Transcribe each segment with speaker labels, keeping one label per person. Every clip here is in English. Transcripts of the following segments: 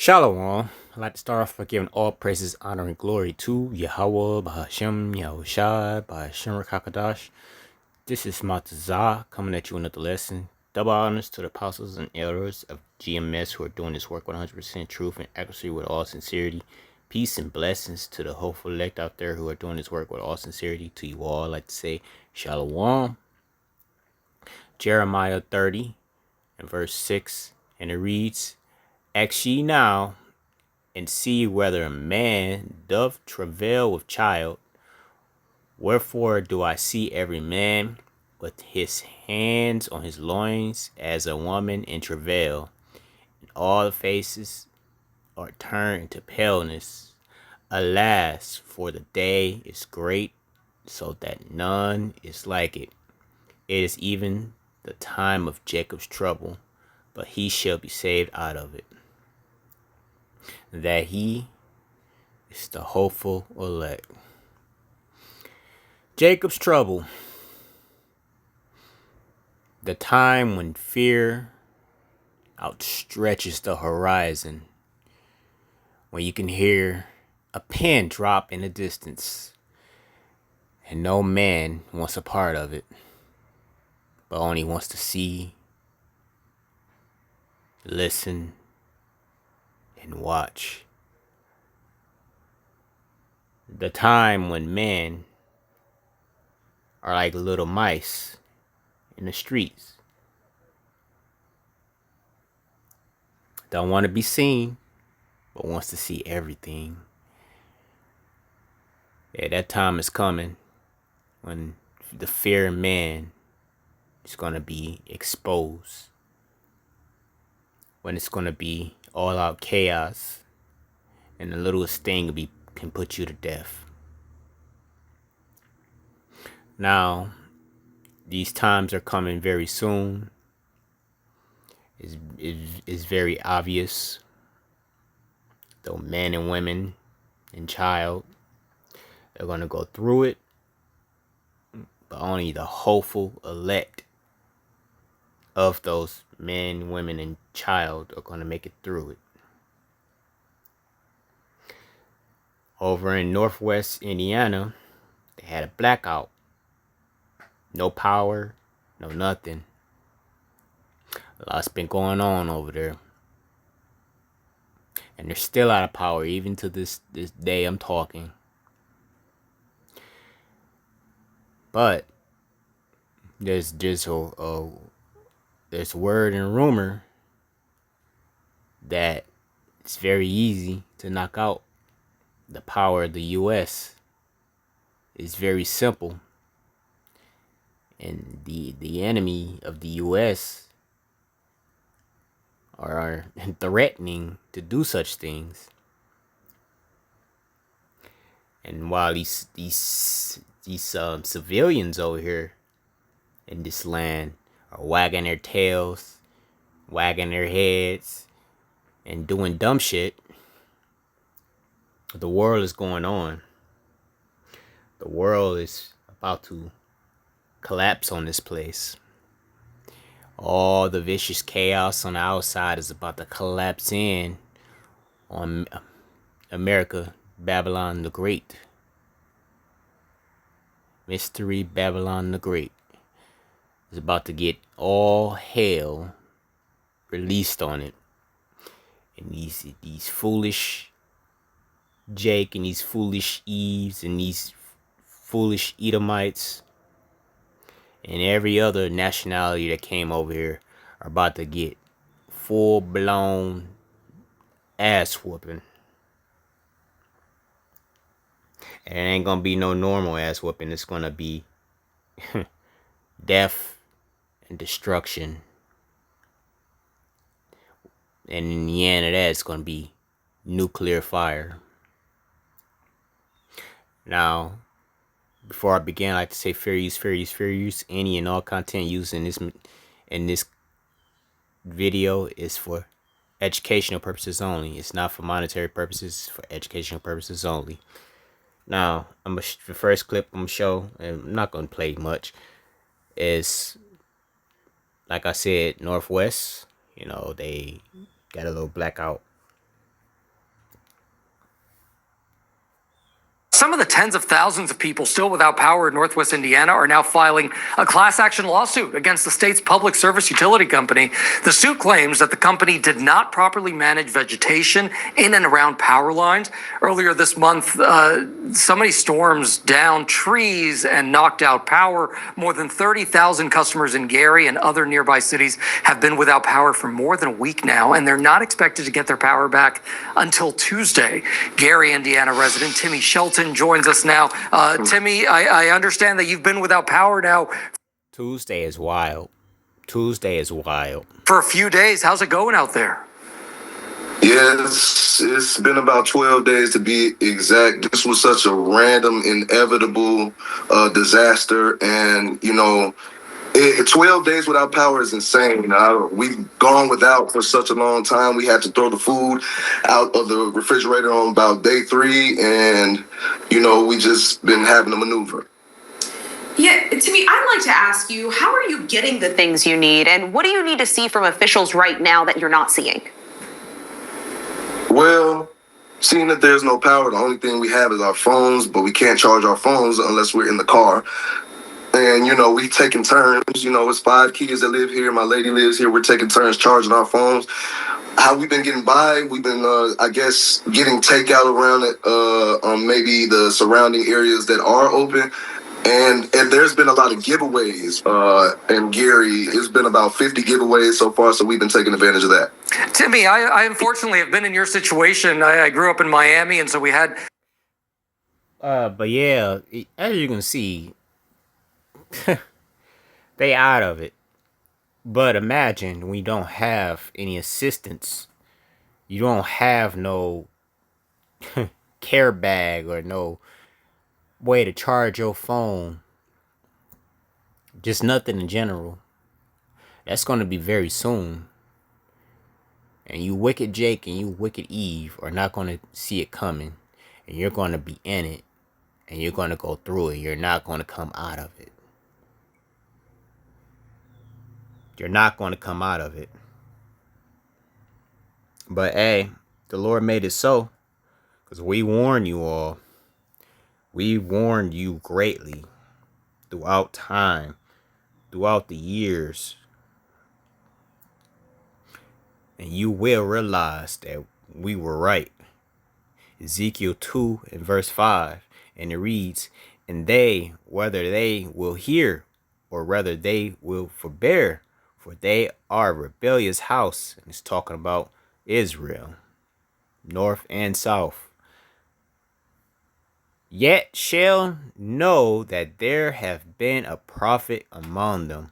Speaker 1: Shalom. I'd like to start off by giving all praises, honor, and glory to Yahweh, Bahashem, Yahushai, Bahashem Rakakadash. This is Matazah coming at you another lesson. Double honors to the apostles and elders of GMS who are doing this work 100% truth and accuracy with all sincerity. Peace and blessings to the hopeful elect out there who are doing this work with all sincerity. To you all, I'd like to say Shalom. Jeremiah 30 and verse 6, and it reads, Ask ye now, and see whether a man doth travail with child. Wherefore do I see every man with his hands on his loins as a woman in travail, and all the faces are turned to paleness. Alas, for the day is great, so that none is like it. It is even the time of Jacob's trouble, but he shall be saved out of it. That he is the hopeful elect. Jacob's trouble. The time when fear outstretches the horizon. When you can hear a pin drop in the distance. And no man wants a part of it. But only wants to see, listen, and watch. The time when men are like little mice in the streets. Don't want to be seen, but wants to see everything. Yeah, that time is coming when the fear in man is going to be exposed. When it's going to be all out chaos and the littlest thing can put you to death. Now, these times are coming very soon. It's very obvious. Though men and women and child, they're going to go through it. But only the hopeful elect of those men, women, and child are going to make it through it. Over in Northwest Indiana, they had a blackout. No power, no nothing. A lot's been going on over there. And they're still out of power, even to this day I'm talking. But there's word and rumor that it's very easy to knock out the power of the U.S. It's very simple. And the enemy of the U.S. are threatening to do such things. And while these civilians over here in this land are wagging their tails, wagging their heads, and doing dumb shit, the world is going on. The world is about to collapse on this place. All the vicious chaos on the outside is about to collapse in on America, Babylon the Great. Mystery Babylon the Great is about to get all hell released on it. And these foolish Jake and these foolish Eves and these foolish Edomites and every other nationality that came over here are about to get full-blown ass whooping. And it ain't gonna be no normal ass whooping. It's gonna be death and destruction. And in the end of that, it's gonna be nuclear fire. Now, before I begin, I'd like to say fair use. Any and all content used in this video is for educational purposes only. It's not for monetary purposes. It's for educational purposes only. Now, the first clip I'm gonna show, and I'm not gonna play much, is like I said, Northwest. You know, they got a little blackout.
Speaker 2: some of the tens of thousands of people still without power in Northwest Indiana are now filing a class action lawsuit against the state's public service utility company. The suit claims that the company did not properly manage vegetation in and around power lines. Earlier this month, so many storms downed trees and knocked out power. More than 30,000 customers in Gary and other nearby cities have been without power for more than a week now, and they're not expected to get their power back until Tuesday. Gary, Indiana resident Timmy Shelton joins us now. Timmy, I understand that you've been without power now
Speaker 1: Tuesday is wild. Tuesday is wild.
Speaker 2: for a few days. How's it going out there?
Speaker 3: Yeah, it's been about 12 days to be exact. This was such a random, inevitable disaster. And, 12 days without power is insane. We've gone without for such a long time. We had to throw the food out of the refrigerator on about day 3. And, we just been having to maneuver.
Speaker 4: Yeah, Timmy, I'd like to ask you, how are you getting the things you need? And what do you need to see from officials right now that you're not seeing?
Speaker 3: Well, seeing that there's no power, the only thing we have is our phones, but we can't charge our phones unless we're in the car. And, we taking turns, it's 5 kids that live here. My lady lives here. We're taking turns charging our phones. How we've been getting by, we've been, getting takeout around it, maybe the surrounding areas that are open. And there's been a lot of giveaways in Gary. It's been about 50 giveaways so far, so we've been taking advantage of that.
Speaker 2: Timmy, I unfortunately have been in your situation. I grew up in Miami, and so we had...
Speaker 1: But yeah, as you can see, they out of it. But imagine we don't have any assistance. You don't have no care bag or no way to charge your phone. Just nothing in general. That's going to be very soon. And you Wicked Jake and you Wicked Eve are not going to see it coming. And you're going to be in it. And you're going to go through it. You're not going to come out of it. You're not going to come out of it. But hey, the Lord made it so. Because we warned you all. We warned you greatly throughout time, throughout the years. And you will realize that we were right. Ezekiel 2 and verse 5. And it reads, and they, whether they will hear or whether they will forbear, for they are a rebellious house. And it's talking about Israel, north and south. Yet shall know that there have been a prophet among them.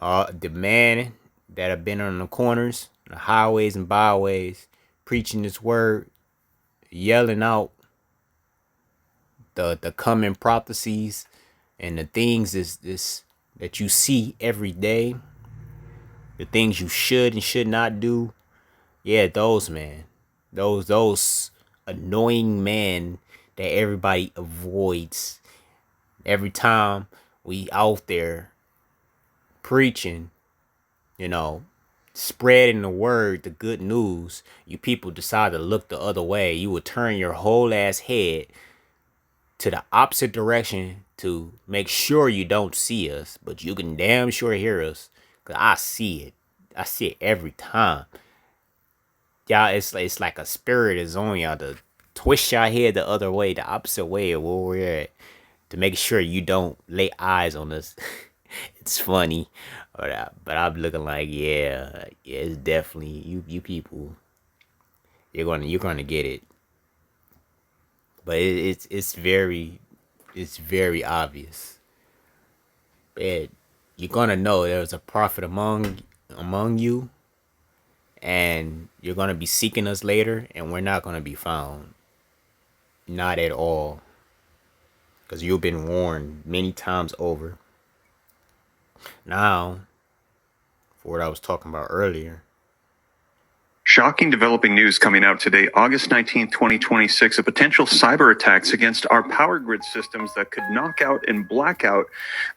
Speaker 1: The man that have been on the corners, the highways and byways, preaching this word, yelling out the coming prophecies and the things this that you see every day, the things you should and should not do. Yeah, those man, those annoying men that everybody avoids. Every time we out there preaching, spreading the word, the good news, you people decide to look the other way. You will turn your whole ass head to the opposite direction to make sure you don't see us, but you can damn sure hear us, because I see it. I see it every time. Y'all, it's like a spirit is on y'all to twist your head the other way, the opposite way of where we're at, to make sure you don't lay eyes on us. It's funny, but I'm looking like, yeah, it's definitely you people. You're gonna get it, but it's very obvious. But you're gonna know there's a prophet among you, and you're gonna be seeking us later, and we're not gonna be found. Not at all. Because you've been warned many times over. Now, for what I was talking about earlier,
Speaker 5: Shocking developing news coming out today, August 19th, 2026, of potential cyber attacks against our power grid systems that could knock out and black out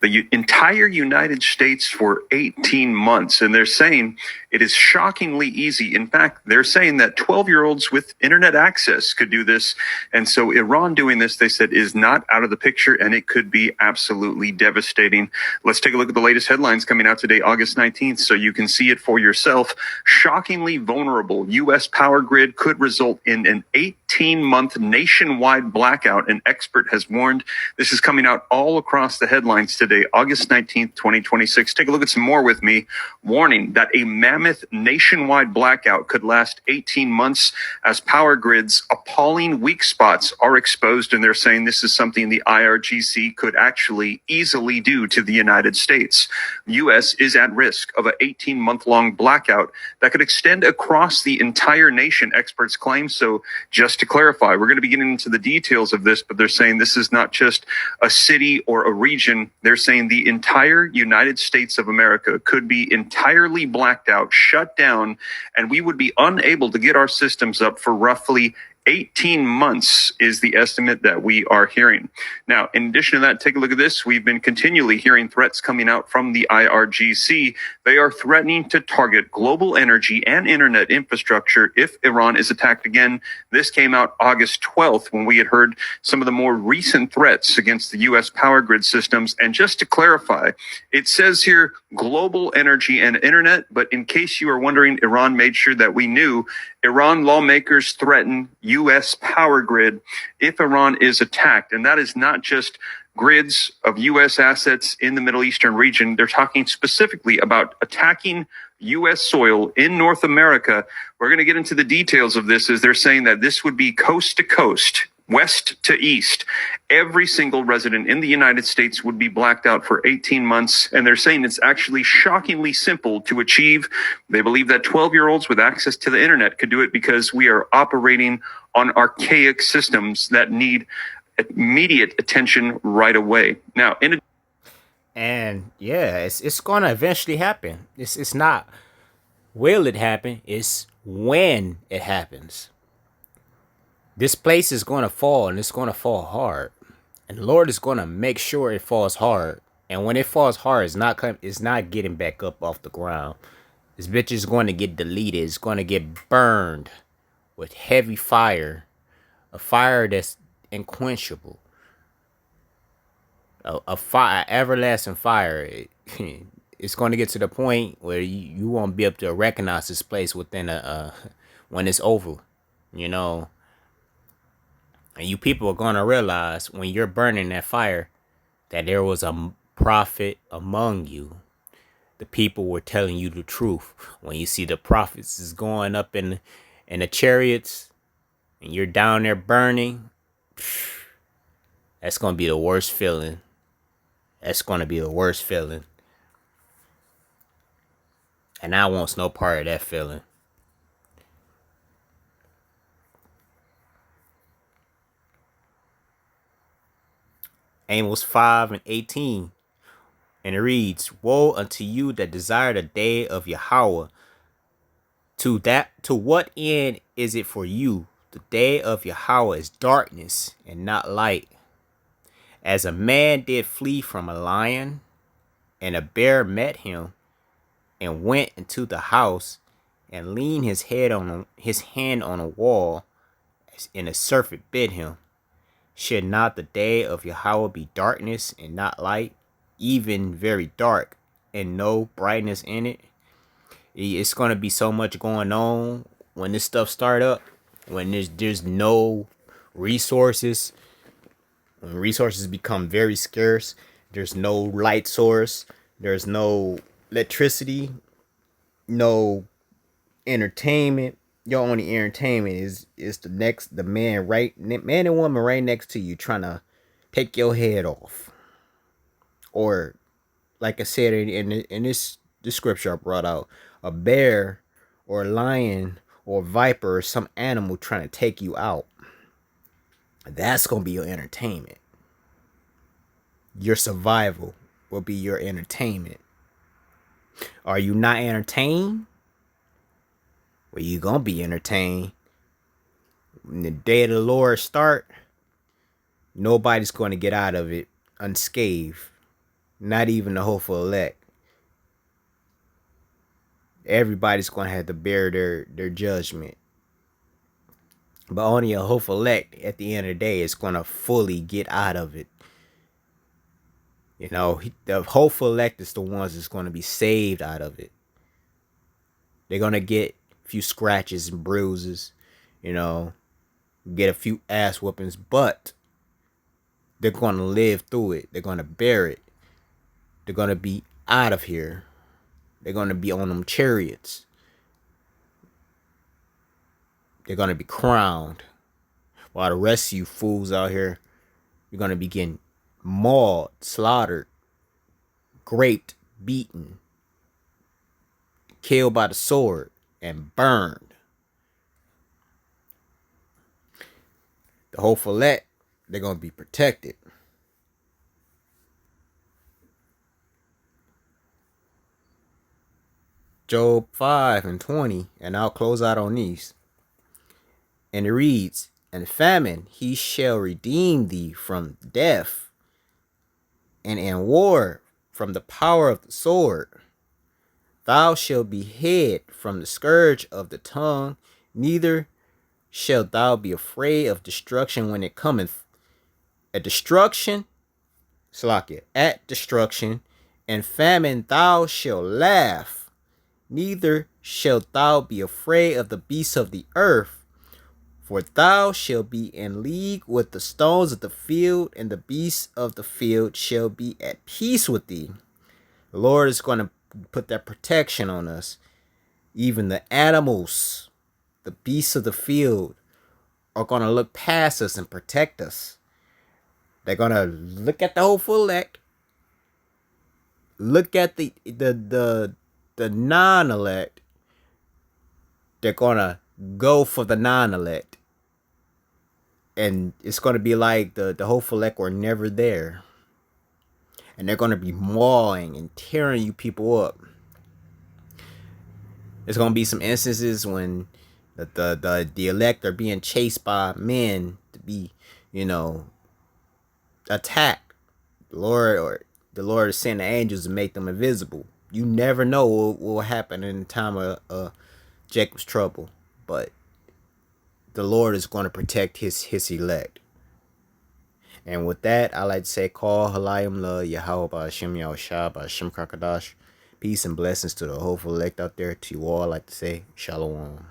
Speaker 5: the entire United States for 18 months. And they're saying it is shockingly easy. In fact, they're saying that 12-year-olds with internet access could do this. And so Iran doing this, they said, is not out of the picture, and it could be absolutely devastating. Let's take a look at the latest headlines coming out today, August 19th, so you can see it for yourself. Shockingly vulnerable U.S. power grid could result in an 18-month nationwide blackout, an expert has warned. This is coming out all across the headlines today, August 19th, 2026. Take a look at some more with me. Warning that a mammoth nationwide blackout could last 18 months as power grids' appalling weak spots are exposed, and they're saying this is something the IRGC could actually easily do to the United States. The U.S. is at risk of an 18-month-long blackout that could extend across the entire nation, experts claim. So just to clarify, we're going to be getting into the details of this, but they're saying this is not just a city or a region. They're saying the entire United States of America could be entirely blacked out, shut down, and we would be unable to get our systems up for roughly 18 months is the estimate that we are hearing. Now, in addition to that, take a look at this. We've been continually hearing threats coming out from the IRGC. They are threatening to target global energy and internet infrastructure if Iran is attacked again. This came out August 12th when we had heard some of the more recent threats against the U.S. power grid systems. And just to clarify, it says here global energy and internet, but in case you are wondering, Iran made sure that we knew Iran lawmakers threaten U.S. power grid if Iran is attacked. And that is not just grids of U.S. assets in the Middle Eastern region. They're talking specifically about attacking U.S. soil in North America. We're going to get into the details of this, as they're saying that this would be coast to coast, west to east. Every single resident in the United States would be blacked out for 18 months. And they're saying it's actually shockingly simple to achieve. They believe that 12-year-olds with access to the internet could do it because we are operating on archaic systems that need immediate attention right away. Now,
Speaker 1: And yeah, it's gonna eventually happen. It's not will it happen, it's when it happens. This place is gonna fall, and it's gonna fall hard. And the Lord is gonna make sure it falls hard. And when it falls hard, it's not getting back up off the ground. This bitch is going to get deleted. It's going to get burned with heavy fire, a fire that's unquenchable, a fire, everlasting fire. It's going to get to the point where you won't be able to recognize this place within when it's over, you know. And you people are going to realize when you're burning that fire that there was a prophet among you. The people were telling you the truth. When you see the prophets is going up in the chariots and you're down there burning, that's going to be the worst feeling. That's going to be the worst feeling. And I want no part of that feeling. Amos 5:18. And it reads, woe unto you that desire the day of Yahweh. To what end is it for you? The day of Yahweh is darkness and not light. As a man did flee from a lion, and a bear met him, and went into the house, and leaned his hand on a wall, and a serpent bit him. Should not the day of Yahweh be darkness and not light, even very dark, and no brightness in it? It's going to be so much going on when this stuff start up, when there's no resources, when resources become very scarce. There's no light source, there's no electricity, no entertainment. Your only entertainment is the man and woman right next to you trying to take your head off. Or, like I said in this the scripture I brought out, a bear or a lion or a viper or some animal trying to take you out. That's going to be your entertainment. Your survival will be your entertainment. Are you not entertained? But you gonna be entertained. When the day of the Lord start, nobody's going to get out of it unscathed. Not even the hopeful elect. Everybody's going to have to bear their judgment. But only a hopeful elect at the end of the day is going to fully get out of it. You know, the hopeful elect is the ones that's going to be saved out of it. They're going to get a few scratches and bruises, you know, get a few ass whoopings, but they're going to live through it. They're going to bear it. They're going to be out of here. They're going to be on them chariots. They're going to be crowned. While the rest of you fools out here, you're going to be getting mauled, slaughtered, raped, beaten, killed by the sword, and burned. The hopeful elect, they're going to be protected. Job 5:20, and I'll close out on these. And it reads, "In famine he shall redeem thee from death, and in war from the power of the sword. Thou shalt be hid from the scourge of the tongue, neither shalt thou be afraid of destruction when it cometh. At destruction, at destruction, and famine thou shalt laugh, neither shalt thou be afraid of the beasts of the earth. For thou shalt be in league with the stones of the field, and the beasts of the field shall be at peace with thee." The Lord is going to put that protection on us. Even the animals, the beasts of the field, are going to look past us and protect us. They're going to look at the hopeful elect, look at the non-elect. They're going to go for the non-elect. And it's going to be like the hopeful elect were never there. And they're going to be mauling and tearing you people up. There's going to be some instances when the elect are being chased by men to be, you know, attacked. The Lord is sending angels to make them invisible. You never know what will happen in the time of Jacob's trouble. But the Lord is going to protect his elect. And with that, I like to say, call Halayim La Yahweh Ba'Hashem Yahushua Ba'Hashem Krakadash. Peace and blessings to the hopeful elect out there. To you all, I like to say, Shalom.